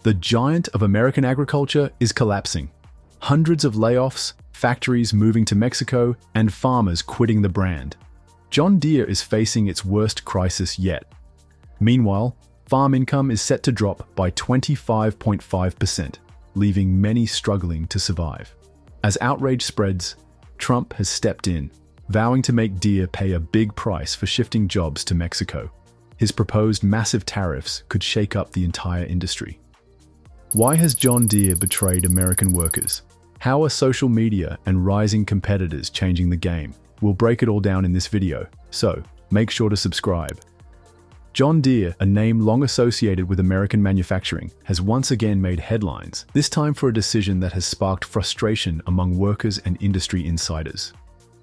The giant of American agriculture is collapsing. Hundreds of layoffs, factories moving to Mexico, and farmers quitting the brand. John Deere is facing its worst crisis yet. Meanwhile, farm income is set to drop by 25.5%, leaving many struggling to survive. As outrage spreads, Trump has stepped in, vowing to make Deere pay a big price for shifting jobs to Mexico. His proposed massive tariffs could shake up the entire industry. Why has John Deere betrayed American workers? How are social media and rising competitors changing the game? We'll break it all down in this video, so make sure to subscribe. John Deere, a name long associated with American manufacturing, has once again made headlines, this time for a decision that has sparked frustration among workers and industry insiders.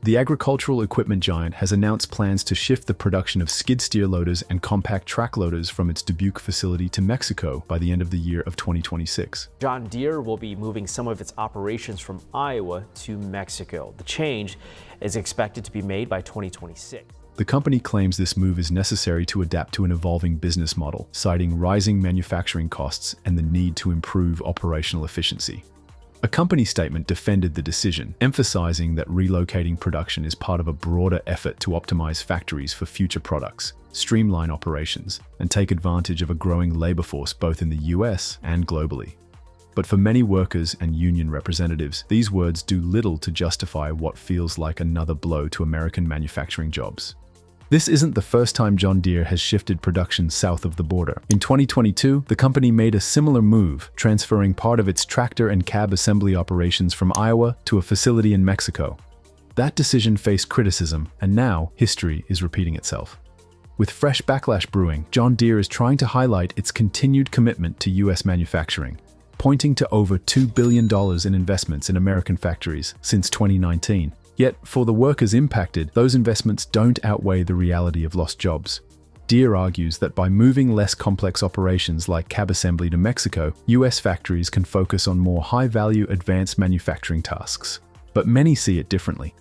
The agricultural equipment giant has announced plans to shift the production of skid steer loaders and compact track loaders from its Dubuque facility to Mexico by the end of the year of 2026. John Deere will be moving some of its operations from Iowa to Mexico. The change is expected to be made by 2026. The company claims this move is necessary to adapt to an evolving business model, citing rising manufacturing costs and the need to improve operational efficiency. A company statement defended the decision, emphasizing that relocating production is part of a broader effort to optimize factories for future products, streamline operations, and take advantage of a growing labor force both in the US and globally. But for many workers and union representatives, these words do little to justify what feels like another blow to American manufacturing jobs. This isn't the first time John Deere has shifted production south of the border. In 2022, the company made a similar move, transferring part of its tractor and cab assembly operations from Iowa to a facility in Mexico. That decision faced criticism, and now history is repeating itself. With fresh backlash brewing, John Deere is trying to highlight its continued commitment to US manufacturing, pointing to over $2 billion in investments in American factories since 2019. Yet, for the workers impacted, those investments don't outweigh the reality of lost jobs. Deere argues that by moving less complex operations like cab assembly to Mexico, US factories can focus on more high-value advanced manufacturing tasks. But many see it differently.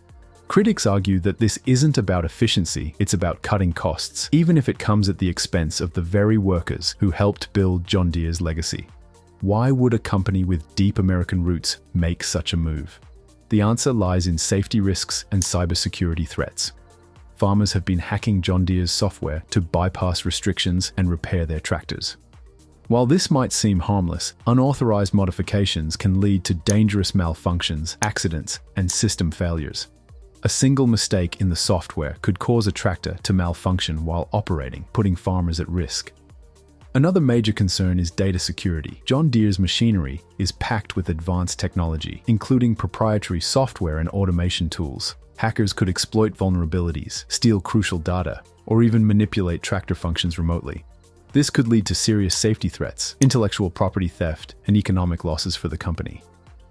Critics argue that this isn't about efficiency, it's about cutting costs, even if it comes at the expense of the very workers who helped build John Deere's legacy. Why would a company with deep American roots make such a move? The answer lies in safety risks and cybersecurity threats. Farmers have been hacking John Deere's software to bypass restrictions and repair their tractors. While this might seem harmless, unauthorized modifications can lead to dangerous malfunctions, accidents, and system failures. A single mistake in the software could cause a tractor to malfunction while operating, putting farmers at risk. Another major concern is data security. John Deere's machinery is packed with advanced technology, including proprietary software and automation tools. Hackers could exploit vulnerabilities, steal crucial data, or even manipulate tractor functions remotely. This could lead to serious safety threats, intellectual property theft, and economic losses for the company.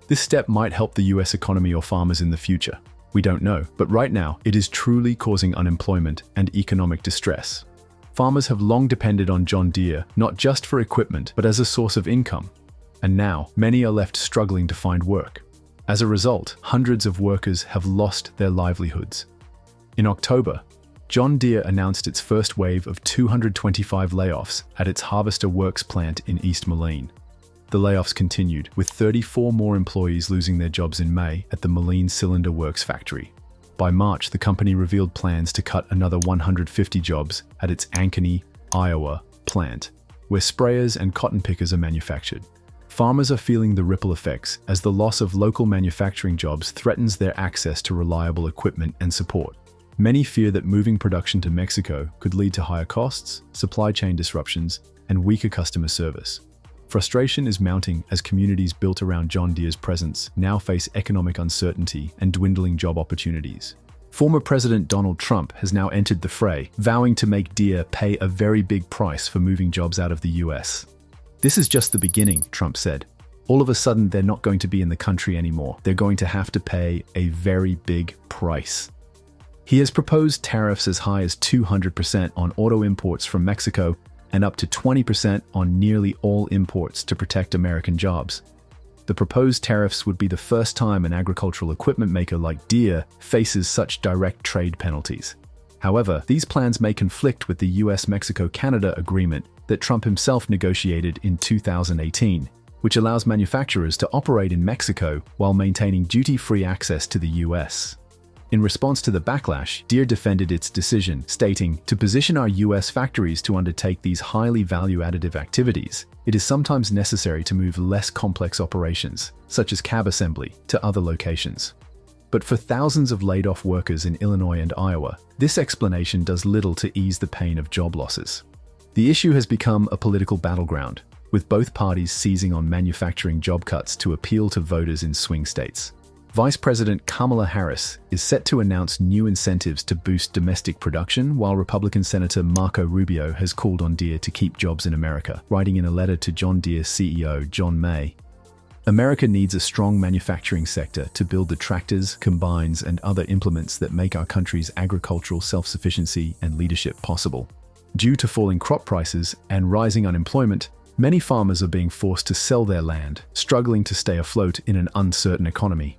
This step might help the US economy or farmers in the future. We don't know, but right now, it is truly causing unemployment and economic distress. Farmers have long depended on John Deere, not just for equipment, but as a source of income. And now, many are left struggling to find work. As a result, hundreds of workers have lost their livelihoods. In October, John Deere announced its first wave of 225 layoffs at its Harvester Works plant in East Moline. The layoffs continued, with 34 more employees losing their jobs in May at the Moline Cylinder Works factory. By March, the company revealed plans to cut another 150 jobs at its Ankeny, Iowa plant, where sprayers and cotton pickers are manufactured. Farmers are feeling the ripple effects as the loss of local manufacturing jobs threatens their access to reliable equipment and support. Many fear that moving production to Mexico could lead to higher costs, supply chain disruptions, and weaker customer service. Frustration is mounting as communities built around John Deere's presence now face economic uncertainty and dwindling job opportunities. Former President Donald Trump has now entered the fray, vowing to make Deere pay a very big price for moving jobs out of the US. "This is just the beginning," Trump said. "All of a sudden, they're not going to be in the country anymore. They're going to have to pay a very big price." He has proposed tariffs as high as 200% on auto imports from Mexico and up to 20% on nearly all imports to protect American jobs. The proposed tariffs would be the first time an agricultural equipment maker like Deere faces such direct trade penalties. However, these plans may conflict with the US-Mexico-Canada agreement, that Trump himself negotiated in 2018, which allows manufacturers to operate in Mexico while maintaining duty-free access to the US. In response to the backlash, Deere defended its decision, stating, "To position our US factories to undertake these highly value-additive activities, it is sometimes necessary to move less complex operations, such as cab assembly, to other locations." But for thousands of laid-off workers in Illinois and Iowa, this explanation does little to ease the pain of job losses. The issue has become a political battleground, with both parties seizing on manufacturing job cuts to appeal to voters in swing states. Vice President Kamala Harris is set to announce new incentives to boost domestic production, while Republican Senator Marco Rubio has called on Deere to keep jobs in America, writing in a letter to John Deere CEO John May. America needs a strong manufacturing sector to build the tractors, combines, and other implements that make our country's agricultural self-sufficiency and leadership possible. Due to falling crop prices and rising unemployment, many farmers are being forced to sell their land, struggling to stay afloat in an uncertain economy.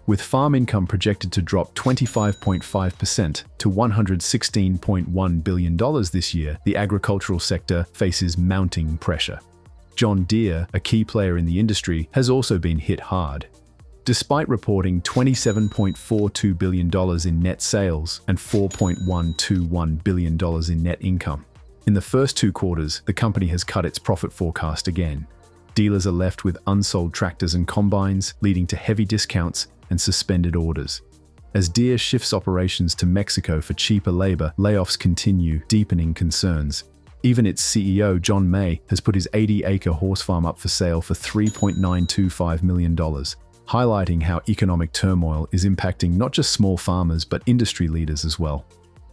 With farm income projected to drop 25.5% to $116.1 billion this year, the agricultural sector faces mounting pressure. John Deere, a key player in the industry, has also been hit hard. Despite reporting $27.42 billion in net sales and $4.121 billion in net income, in the first 2 quarters, the company has cut its profit forecast again. Dealers are left with unsold tractors and combines, leading to heavy discounts and suspended orders. As Deere shifts operations to Mexico for cheaper labor, layoffs continue, deepening concerns. Even its CEO, John May, has put his 80-acre horse farm up for sale for $3.925 million, highlighting how economic turmoil is impacting not just small farmers but industry leaders as well.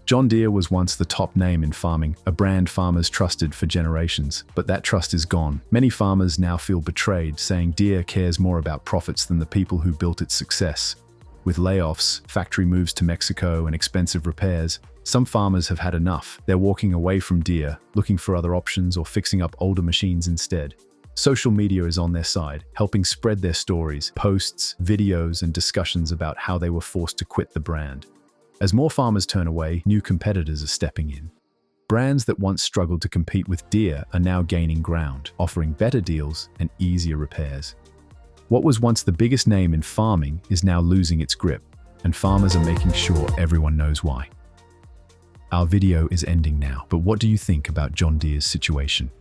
John Deere was once the top name in farming, a brand farmers trusted for generations, but that trust is gone. Many farmers now feel betrayed, saying Deere cares more about profits than the people who built its success. With layoffs, factory moves to Mexico, and expensive repairs, some farmers have had enough. They're walking away from Deere, looking for other options or fixing up older machines instead. Social media is on their side, helping spread their stories, posts, videos, and discussions about how they were forced to quit the brand. As more farmers turn away, new competitors are stepping in. Brands that once struggled to compete with Deere are now gaining ground, offering better deals and easier repairs. What was once the biggest name in farming is now losing its grip, and farmers are making sure everyone knows why. Our video is ending now, but what do you think about John Deere's situation?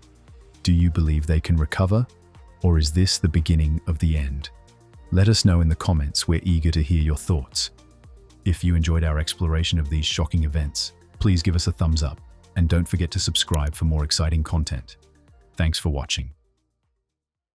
Do you believe they can recover, or is this the beginning of the end? Let us know in the comments. We're eager to hear your thoughts. If you enjoyed our exploration of these shocking events, please give us a thumbs up and don't forget to subscribe for more exciting content. Thanks for watching.